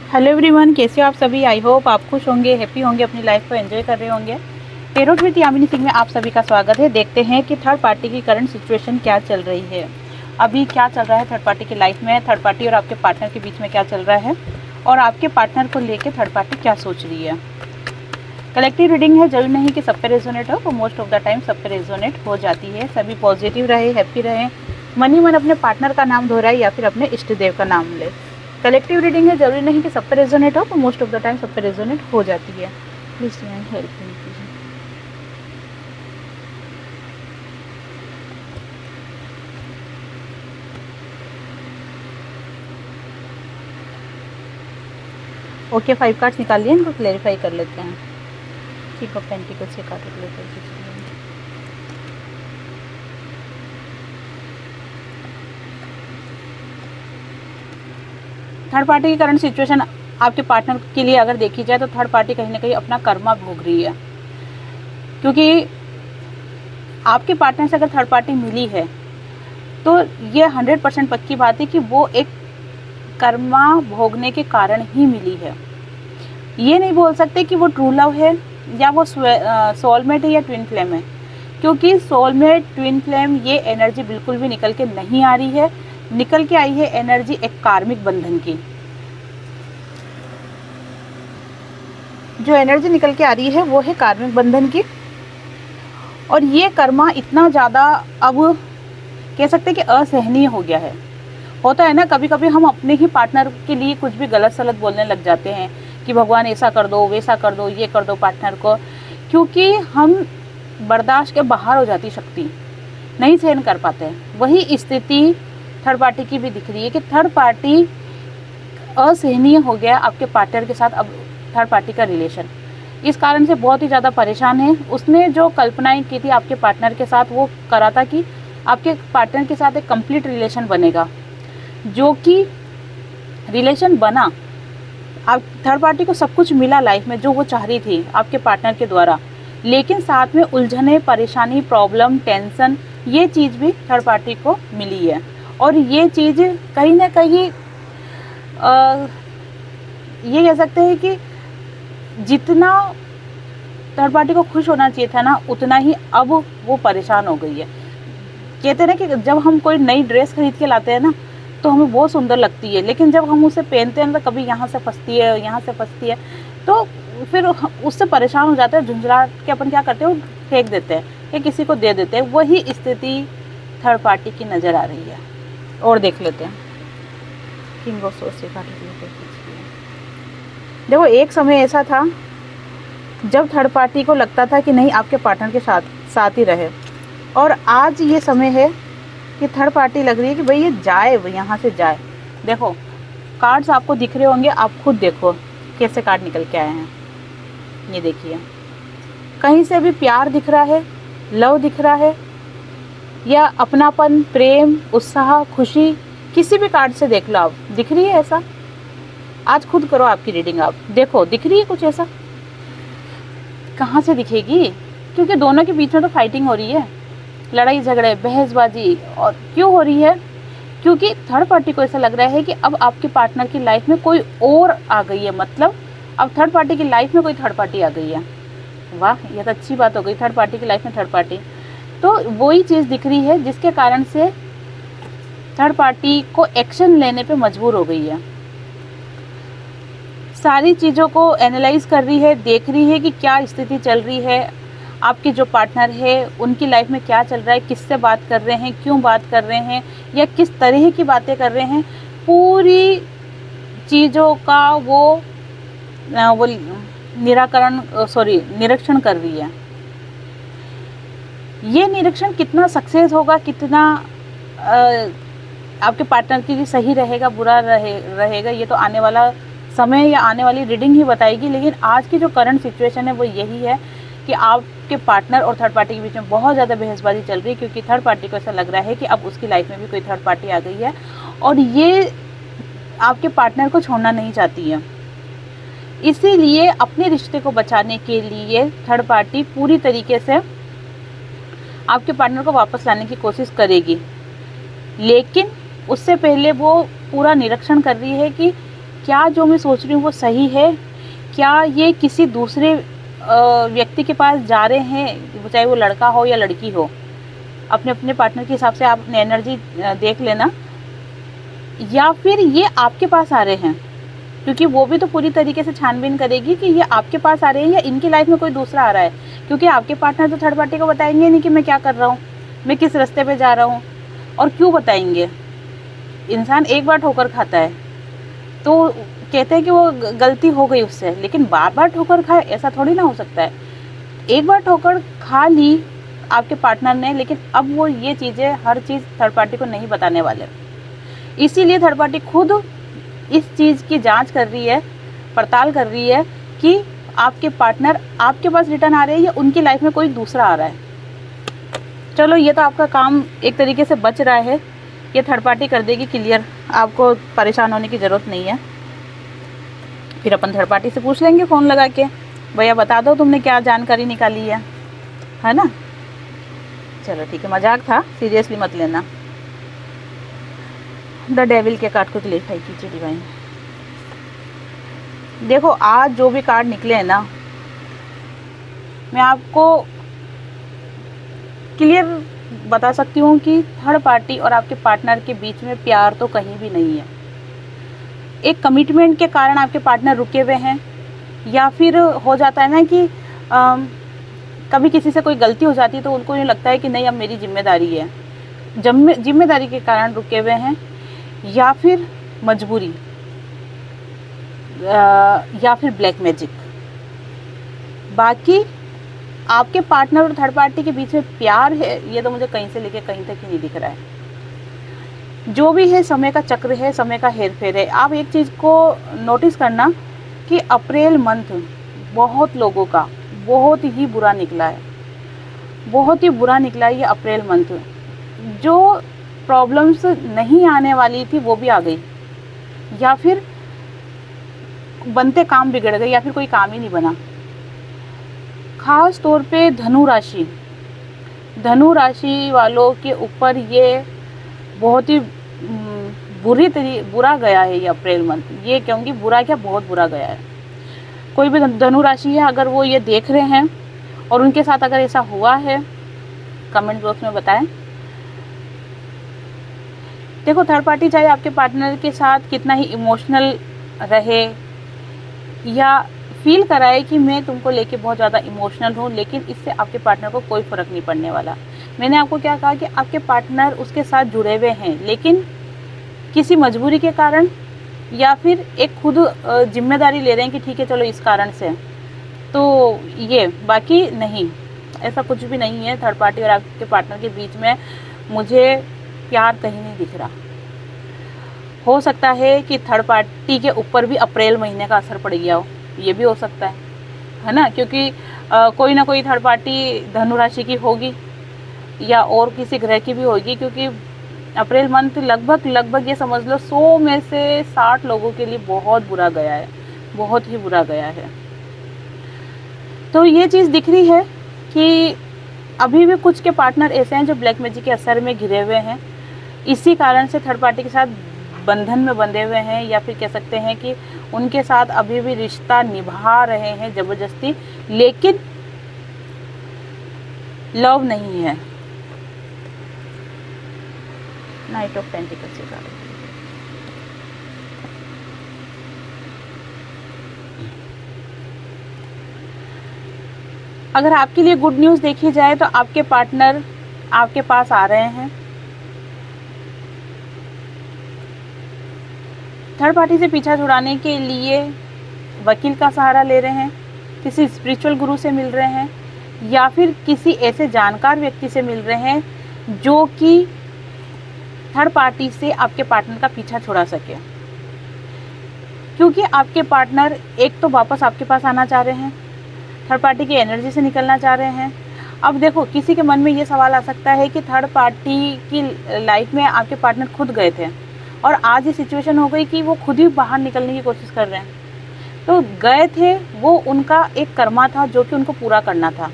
Hello everyone, कैसे हो आप सभी। आई होप आप खुश होंगे, हैप्पी होंगे, अपनी लाइफ को एंजॉय कर रहे होंगे। टेरोट विद यामिनी सिंह में आप सभी का स्वागत है। देखते हैं कि थर्ड पार्टी की करंट सिचुएशन क्या चल रही है। अभी क्या चल रहा है थर्ड पार्टी की लाइफ में, थर्ड पार्टी और आपके पार्टनर के बीच में क्या चल रहा है और आपके पार्टनर को लेकर थर्ड पार्टी क्या सोच रही है। कलेक्टिव रीडिंग है, जरूरी नहीं कि सब पे रेजोनेट हो, तो मोस्ट ऑफ द टाइम सब पे रेजोनेट हो जाती है। सभी पॉजिटिव रहे, हैप्पी रहे, मन ही मन अपने पार्टनर का नाम दोहराए या फिर अपने इष्ट देव का नाम ले। कलेक्टिव रीडिंग है, जरूरी नहीं कि सब पे रेजोनेट हो, तो मोस्ट ऑफ द टाइम सब पे रेजोनेट हो जाती है। Please help me. Okay, 5 cards निकाल लिए, इनको क्लेरिफाई कर लेते हैं। ठीक है, पेंटिकल्स से कार्ड लेते हैं। थर्ड पार्टी की करंट सिचुएशन आपके पार्टनर के लिए अगर देखी जाए तो थर्ड पार्टी कहीं ना कहीं अपना कर्मा भोग रही है, क्योंकि आपके पार्टनर से अगर थर्ड पार्टी मिली है तो ये 100% पक्की बात है कि वो एक कर्मा भोगने के कारण ही मिली है। ये नहीं बोल सकते कि वो ट्रू लव है या वो सोलमेट है या ट्विन फ्लेम है, क्योंकि सोलमेट ट्विन फ्लेम ये एनर्जी बिल्कुल भी निकल के नहीं आ रही है। निकल के आई है एनर्जी एक कार्मिक बंधन की। जो एनर्जी निकल के आ रही है वो है कार्मिक बंधन की, और ये कर्मा इतना ज़्यादा अब कह सकते हैं कि असहनीय हो गया है। होता है ना, कभी कभी हम अपने ही पार्टनर के लिए कुछ भी गलत सलत बोलने लग जाते हैं कि भगवान ऐसा कर दो, वैसा कर दो, ये कर दो पार्टनर को, क्योंकि हम बर्दाश्त के बाहर हो जाती शक्ति नहीं सहन कर पाते हैं। वही स्थिति थर्ड पार्टी की भी दिख रही है कि थर्ड पार्टी असहनीय हो गया आपके पार्टनर के साथ। अब थर्ड पार्टी का रिलेशन इस कारण से बहुत ही ज़्यादा परेशान है। उसने जो कल्पनाएं की थी आपके पार्टनर के साथ, वो करा था कि आपके पार्टनर के साथ एक कंप्लीट रिलेशन बनेगा, जो कि रिलेशन बना। आप थर्ड पार्टी को सब कुछ मिला लाइफ में जो वो चाह रही थी आपके पार्टनर के द्वारा, लेकिन साथ में उलझने, परेशानी, प्रॉब्लम, टेंशन, ये चीज़ भी थर्ड पार्टी को मिली है। और ये चीज़ कहीं ना कहीं ये कह सकते हैं कि जितना थर्ड पार्टी को खुश होना चाहिए था ना, उतना ही अब वो परेशान हो गई है। कहते हैं ना कि जब हम कोई नई ड्रेस खरीद के लाते हैं ना तो हमें बहुत सुंदर लगती है, लेकिन जब हम उसे पहनते हैं तो कभी यहाँ से फंसती है, यहाँ से फंसती है, तो फिर उससे परेशान हो जाते हैं। झुंझला के अपन क्या करते हैं, फेंक देते हैं या किसी को दे देते हैं। वही स्थिति थर्ड पार्टी की नज़र आ रही है। और देख लेते हैं किंग ऑफ सोर्स से कार्ड लेते हैं। देखो, एक समय ऐसा था जब थर्ड पार्टी को लगता था कि नहीं, आपके पार्टनर के साथ ही रहे, और आज ये समय है कि थर्ड पार्टी लग रही है कि भाई ये जाए, यहाँ से जाए। देखो, कार्ड्स आपको दिख रहे होंगे, आप खुद देखो कैसे कार्ड निकल के आए हैं। ये देखिए, कहीं से भी प्यार दिख रहा है, लव दिख रहा है, या अपनापन, प्रेम, उत्साह, खुशी, किसी भी कार्ड से देख लो आप, दिख रही है ऐसा। आज खुद करो आपकी रीडिंग, आप देखो दिख रही है कुछ ऐसा। कहाँ से दिखेगी, क्योंकि दोनों के बीच में तो फाइटिंग हो रही है, लड़ाई झगड़े, बहसबाजी। और क्यों हो रही है, क्योंकि थर्ड पार्टी को ऐसा लग रहा है कि अब आपके पार्टनर की लाइफ में कोई और आ गई है। मतलब अब थर्ड पार्टी की लाइफ में कोई थर्ड पार्टी आ गई है। वाह, ये तो अच्छी बात हो गई, थर्ड पार्टी की लाइफ में थर्ड पार्टी। तो वही चीज़ दिख रही है जिसके कारण से थर्ड पार्टी को एक्शन लेने पे मजबूर हो गई है। सारी चीज़ों को एनालाइज कर रही है, देख रही है कि क्या स्थिति चल रही है, आपके जो पार्टनर है उनकी लाइफ में क्या चल रहा है, किससे बात कर रहे हैं, क्यों बात कर रहे हैं, या किस तरह की बातें कर रहे हैं। पूरी चीज़ों का वो निरीक्षण कर रही है। ये निरीक्षण कितना सक्सेस होगा, कितना आपके पार्टनर के लिए सही रहेगा, बुरा रहेगा, ये तो आने वाला समय या आने वाली रीडिंग ही बताएगी। लेकिन आज की जो करंट सिचुएशन है वो यही है कि आपके पार्टनर और थर्ड पार्टी के बीच में बहुत ज़्यादा बहसबाजी चल रही है, क्योंकि थर्ड पार्टी को ऐसा लग रहा है कि अब उसकी लाइफ में भी कोई थर्ड पार्टी आ गई है और ये आपके पार्टनर को छोड़ना नहीं चाहती है। इसीलिए अपने रिश्ते को बचाने के लिए थर्ड पार्टी पूरी तरीके से आपके पार्टनर को वापस लाने की कोशिश करेगी, लेकिन उससे पहले वो पूरा निरीक्षण कर रही है कि क्या जो मैं सोच रही हूँ वो सही है, क्या ये किसी दूसरे व्यक्ति के पास जा रहे हैं, चाहे वो लड़का हो या लड़की हो। अपने अपने पार्टनर के हिसाब से आप अपनी एनर्जी देख लेना, या फिर ये आपके पास आ रहे हैं, क्योंकि वो भी तो पूरी तरीके से छानबीन करेगी कि ये आपके पास आ रहे हैं या इनकी लाइफ में कोई दूसरा आ रहा है। क्योंकि आपके पार्टनर तो थर्ड पार्टी को बताएंगे नहीं कि मैं क्या कर रहा हूँ, मैं किस रास्ते पे जा रहा हूँ, और क्यों बताएंगे। इंसान एक बार ठोकर खाता है तो कहते हैं कि वो गलती हो गई उससे, लेकिन बार बार ठोकर खाए ऐसा थोड़ी ना हो सकता है। एक बार ठोकर खा ली आपके पार्टनर ने, लेकिन अब वो ये चीज़ें हर चीज़ थर्ड पार्टी को नहीं बताने वाले। इसीलिए थर्ड पार्टी खुद इस चीज़ की जांच कर रही है, पड़ताल कर रही है कि आपके पार्टनर आपके पास रिटर्न आ रहे हैं या उनकी लाइफ में कोई दूसरा आ रहा है। चलो ये तो आपका काम एक तरीके से बच रहा है, ये थर्ड पार्टी कर देगी क्लियर, आपको परेशान होने की ज़रूरत नहीं है। फिर अपन थर्ड पार्टी से पूछ लेंगे फ़ोन लगा के, भैया बता दो तुमने क्या जानकारी निकाली है ना। चलो ठीक है, मजाक था, सीरियसली मत लेना। द डेविल के कार्ड को क्लियरिफाई कीजिए डिवाइन। देखो आज जो भी कार्ड निकले हैं ना, मैं आपको क्लियर बता सकती हूँ कि थर्ड पार्टी और आपके पार्टनर के बीच में प्यार तो कहीं भी नहीं है। एक कमिटमेंट के कारण आपके पार्टनर रुके हुए हैं, या फिर हो जाता है ना कि कभी किसी से कोई गलती हो जाती है तो उनको ये लगता है कि नहीं अब मेरी जिम्मेदारी है, जिम्मेदारी के कारण रुके हुए हैं, या फिर मजबूरी, या फिर ब्लैक मैजिक। बाकी आपके पार्टनर और थर्ड पार्टी के बीच में प्यार है ये तो मुझे कहीं से लेके कहीं तक ही नहीं दिख रहा है। जो भी है समय का चक्र है, समय का हेरफेर है। आप एक चीज़ को नोटिस करना कि अप्रैल मंथ बहुत लोगों का बहुत ही बुरा निकला है, बहुत ही बुरा निकला है ये अप्रैल मंथ। जो प्रॉब्लम्स नहीं आने वाली थी वो भी आ गई, या फिर बनते काम बिगड़ गए, या फिर कोई काम ही नहीं बना। खास तौर पे धनु राशि वालों के ऊपर ये बहुत ही बुरा गया है ये अप्रैल मंथ। ये क्योंकि बुरा क्या, बहुत बुरा गया है। कोई भी धनु राशि है अगर वो ये देख रहे हैं और उनके साथ अगर ऐसा हुआ है, कमेंट बॉक्स में बताएं। देखो थर्ड पार्टी चाहे आपके पार्टनर के साथ कितना ही इमोशनल रहे या फील कराए कि मैं तुमको लेके बहुत ज़्यादा इमोशनल हूँ, लेकिन इससे आपके पार्टनर को कोई फ़र्क नहीं पड़ने वाला। मैंने आपको क्या कहा कि आपके पार्टनर उसके साथ जुड़े हुए हैं, लेकिन किसी मजबूरी के कारण या फिर एक खुद जिम्मेदारी ले रहे हैं कि ठीक है चलो इस कारण से, तो ये बाकी नहीं, ऐसा कुछ भी नहीं है। थर्ड पार्टी और आपके पार्टनर के बीच में मुझे प्यार कहीं नहीं दिख रहा। हो सकता है कि थर्ड पार्टी के ऊपर भी अप्रैल महीने का असर पड़ गया हो, ये भी हो सकता है ना, क्योंकि कोई ना कोई थर्ड पार्टी धनु राशि की होगी या और किसी ग्रह की भी होगी, क्योंकि अप्रैल मंथ लगभग ये समझ लो 100 में से 60 लोगों के लिए बहुत बुरा गया है, बहुत ही बुरा गया है। तो ये चीज़ दिख रही है कि अभी भी कुछ के पार्टनर ऐसे हैं जो ब्लैक मैजिक के असर में घिरे हुए हैं, इसी कारण से थर्ड पार्टी के साथ बंधन में बंधे हुए हैं, या फिर कह सकते हैं कि उनके साथ अभी भी रिश्ता निभा रहे हैं ज़बरदस्ती, लेकिन लव नहीं है। नाइट ऑफ पेंटिकल्स के कारण अगर आपके लिए गुड न्यूज़ देखी जाए तो आपके पार्टनर आपके पास आ रहे हैं। थर्ड पार्टी से पीछा छुड़ाने के लिए वकील का सहारा ले रहे हैं, किसी स्पिरिचुअल गुरु से मिल रहे हैं, या फिर किसी ऐसे जानकार व्यक्ति से मिल रहे हैं जो कि थर्ड पार्टी से आपके पार्टनर का पीछा छुड़ा सके। क्योंकि आपके पार्टनर एक तो वापस आपके पास आना चाह रहे हैं, थर्ड पार्टी की एनर्जी से निकलना चाह रहे हैं। अब देखो किसी के मन में ये सवाल आ सकता है कि थर्ड पार्टी की लाइफ में आपके पार्टनर खुद गए थे और आज ये सिचुएशन हो गई कि वो खुद ही बाहर निकलने की कोशिश कर रहे हैं। तो गए थे, वो उनका एक कर्मा था जो कि उनको पूरा करना था,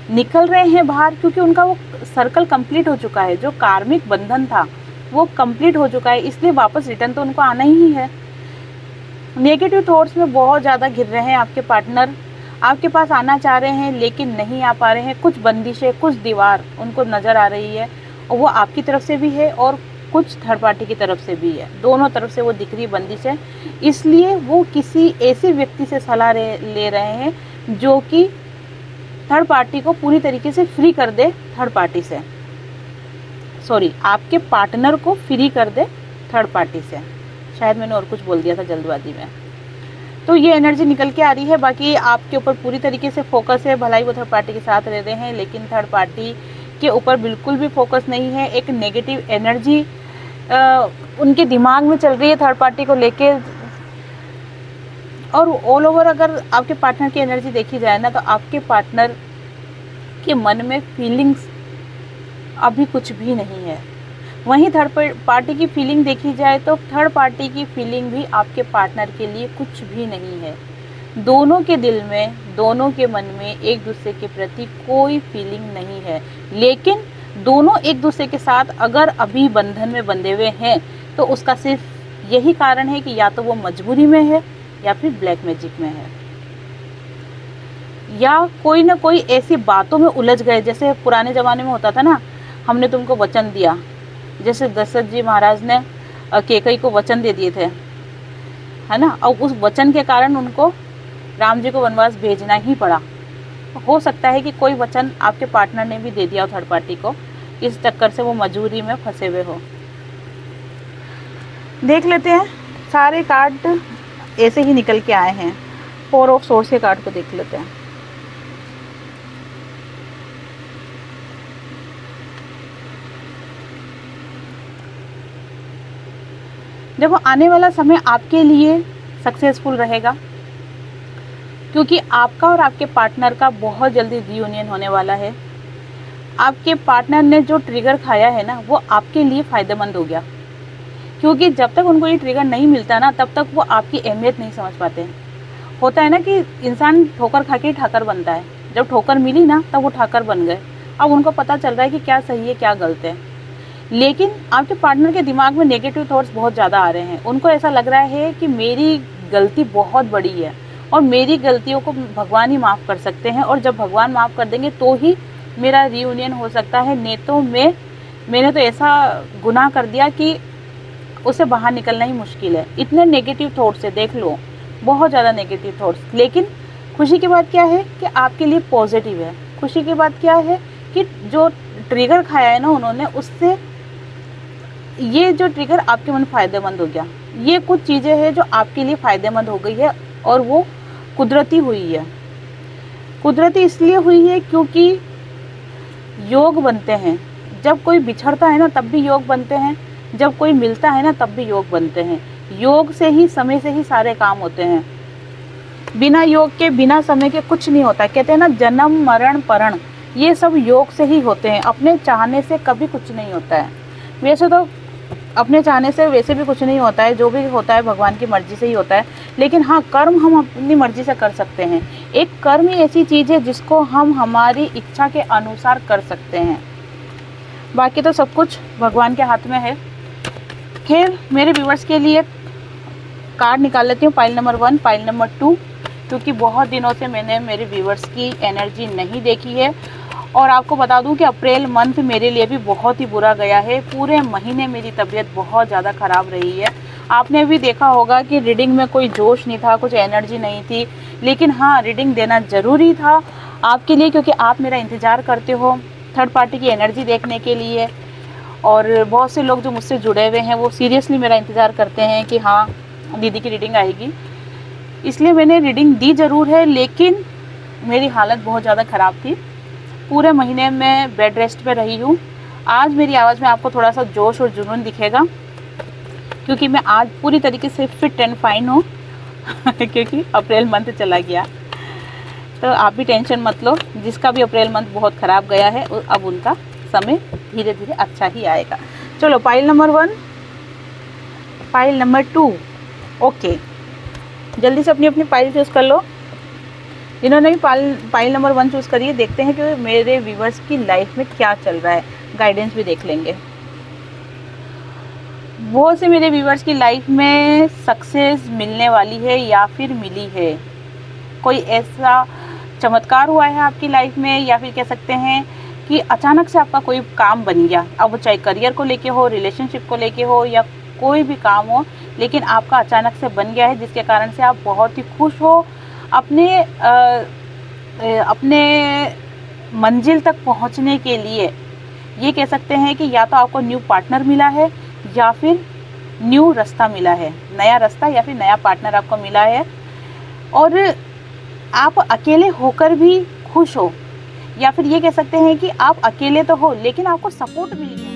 निकल रहे हैं बाहर क्योंकि उनका वो सर्कल कंप्लीट हो चुका है, जो कार्मिक बंधन था वो कंप्लीट हो चुका है, इसलिए वापस रिटर्न तो उनको आना ही है। नेगेटिव थॉट्स में बहुत ज़्यादा घिर रहे हैं आपके पार्टनर, आपके पास आना चाह रहे हैं लेकिन नहीं आ पा रहे हैं। कुछ बंदिशें, कुछ दीवार उनको नज़र आ रही है और वो आपकी तरफ से भी है और कुछ थर्ड पार्टी की तरफ से भी है, दोनों तरफ से वो दिख रही बंदिश है। इसलिए वो किसी ऐसे व्यक्ति से सलाह ले रहे हैं जो कि थर्ड पार्टी को पूरी तरीके से फ्री कर दे, थर्ड पार्टी से, सॉरी, आपके पार्टनर को फ्री कर दे थर्ड पार्टी से। शायद मैंने और कुछ बोल दिया था जल्दबाजी में। तो ये एनर्जी निकल के आ रही है। बाकी आपके ऊपर पूरी तरीके से फोकस है, भलाई वो थर्ड पार्टी के साथ रह रहे हैं लेकिन थर्ड पार्टी के ऊपर बिल्कुल भी फोकस नहीं है। एक नेगेटिव एनर्जी उनके दिमाग में चल रही है थर्ड पार्टी को लेके। और ऑल ओवर अगर आपके पार्टनर की एनर्जी देखी जाए ना, तो आपके पार्टनर के मन में फीलिंग्स अभी कुछ भी नहीं है। वहीं थर्ड पार्टी की फीलिंग देखी जाए तो थर्ड पार्टी की फीलिंग भी आपके पार्टनर के लिए कुछ भी नहीं है। दोनों के दिल में, दोनों के मन में एक दूसरे के प्रति कोई फीलिंग नहीं है। लेकिन दोनों एक दूसरे के साथ अगर अभी बंधन में बंधे हुए हैं तो उसका सिर्फ यही कारण है कि या तो वो मजबूरी में है या फिर ब्लैक मैजिक में है, या कोई ना कोई ऐसी बातों में उलझ गए। जैसे पुराने ज़माने में होता था ना, हमने तुमको वचन दिया, जैसे दशरथ जी महाराज ने कैकेयी को वचन दे दिए थे, है ना, और उस वचन के कारण उनको राम जी को वनवास भेजना ही पड़ा। हो सकता है कि कोई वचन आपके पार्टनर ने भी दे दिया हो थर्ड पार्टी को, इस चक्कर से वो मजबूरी में फंसे हुए हो। देख लेते हैं, सारे कार्ड ऐसे ही निकल के आए हैं। 4 ऑफ सोर्स के कार्ड को देख लेते हैं। देखो, आने वाला समय आपके लिए सक्सेसफुल रहेगा क्योंकि आपका और आपके पार्टनर का बहुत जल्दी रियूनियन होने वाला है। आपके पार्टनर ने जो ट्रिगर खाया है ना, वो आपके लिए फ़ायदेमंद हो गया, क्योंकि जब तक उनको ये ट्रिगर नहीं मिलता ना, तब तक वो आपकी अहमियत नहीं समझ पाते हैं। होता है ना कि इंसान ठोकर खा के ठाकर बनता है, जब ठोकर मिली ना तब वो ठाकर बन गए। अब उनको पता चल रहा है कि क्या सही है क्या गलत है। लेकिन आपके पार्टनर के दिमाग में नेगेटिव थॉट्स बहुत ज़्यादा आ रहे हैं। उनको ऐसा लग रहा है कि मेरी गलती बहुत बड़ी है और मेरी गलतियों को भगवान ही माफ़ कर सकते हैं, और जब भगवान माफ़ कर देंगे तो ही मेरा रियूनियन हो सकता है, नहीं तो मैंने तो ऐसा गुनाह कर दिया कि उसे बाहर निकलना ही मुश्किल है। इतने नेगेटिव थॉट्स है, देख लो, बहुत ज़्यादा नेगेटिव थॉट्स। लेकिन खुशी की बात क्या है कि आपके लिए पॉजिटिव है। खुशी की बात क्या है कि जो ट्रिगर खाया है ना उन्होंने, उससे ये जो ट्रिगर आपके मन फ़ायदेमंद हो गया। ये कुछ चीज़ें हैं जो आपके लिए फ़ायदेमंद हो गई है और वो कुदरती हुई है। कुदरती इसलिए हुई है क्योंकि योग बनते हैं। जब कोई बिछड़ता है ना तब भी योग बनते हैं, जब कोई मिलता है ना तब भी योग बनते हैं। योग से ही, समय से ही सारे काम होते हैं। बिना योग के, बिना समय के कुछ नहीं होता। कहते हैं ना, जन्म मरण परण, ये सब योग से ही होते हैं। अपने चाहने से कभी कुछ नहीं होता है। वैसे तो अपने चाहने से वैसे भी कुछ नहीं होता है, जो भी होता है भगवान की मर्जी से ही होता है। लेकिन हाँ, कर्म हम अपनी मर्जी से कर सकते हैं। एक कर्म ही ऐसी चीज़ है जिसको हम हमारी इच्छा के अनुसार कर सकते हैं। बाकी तो सब कुछ भगवान के हाथ में है। खैर, मेरे व्यूवर्स के लिए कार्ड निकाल लेती हूँ, पाइल नंबर 1, पाइल नंबर 2, क्योंकि बहुत दिनों से मैंने मेरे व्यूवर्स की एनर्जी नहीं देखी है। और आपको बता दूं कि अप्रैल मंथ मेरे लिए भी बहुत ही बुरा गया है। पूरे महीने मेरी तबीयत बहुत ज़्यादा ख़राब रही है। आपने भी देखा होगा कि रीडिंग में कोई जोश नहीं था, कुछ एनर्जी नहीं थी। लेकिन हाँ, रीडिंग देना ज़रूरी था आपके लिए, क्योंकि आप मेरा इंतज़ार करते हो थर्ड पार्टी की एनर्जी देखने के लिए। और बहुत से लोग जो मुझसे जुड़े हुए हैं वो सीरियसली मेरा इंतज़ार करते हैं कि हाँ, दीदी की रीडिंग आएगी। इसलिए मैंने रीडिंग दी ज़रूर है, लेकिन मेरी हालत बहुत ज़्यादा ख़राब थी। पूरे महीने में बेड रेस्ट पे रही हूँ। आज मेरी आवाज़ में आपको थोड़ा सा जोश और जुनून दिखेगा, क्योंकि मैं आज पूरी तरीके से फिट एंड फाइन हूँ क्योंकि अप्रैल मंथ चला गया। तो आप भी टेंशन मत लो, जिसका भी अप्रैल मंथ बहुत ख़राब गया है अब उनका समय धीरे धीरे अच्छा ही आएगा। चलो, pile number 1, pile number 2। Okay, जल्दी से अपनी अपनी पाइल चूज़ कर लो। जिन्होंने भी पाइल नंबर 1 चूज़ करिए, देखते हैं कि मेरे व्यूवर्स की लाइफ में क्या चल रहा है। गाइडेंस भी देख लेंगे। बहुत से मेरे व्यूवर्स की लाइफ में सक्सेस मिलने वाली है या फिर मिली है। कोई ऐसा चमत्कार हुआ है आपकी लाइफ में, या फिर कह सकते हैं कि अचानक से आपका कोई काम बन गया। अब वो चाहे करियर को लेके हो, रिलेशनशिप को लेके हो, या कोई भी काम हो, लेकिन आपका अचानक से बन गया है, जिसके कारण से आप बहुत ही खुश हो अपने मंजिल तक पहुंचने के लिए। ये कह सकते हैं कि या तो आपको न्यू पार्टनर मिला है, या फिर न्यू रास्ता मिला है, नया रास्ता या फिर नया पार्टनर आपको मिला है, और आप अकेले होकर भी खुश हो, या फिर ये कह सकते हैं कि आप अकेले तो हो लेकिन आपको सपोर्ट मिल गया।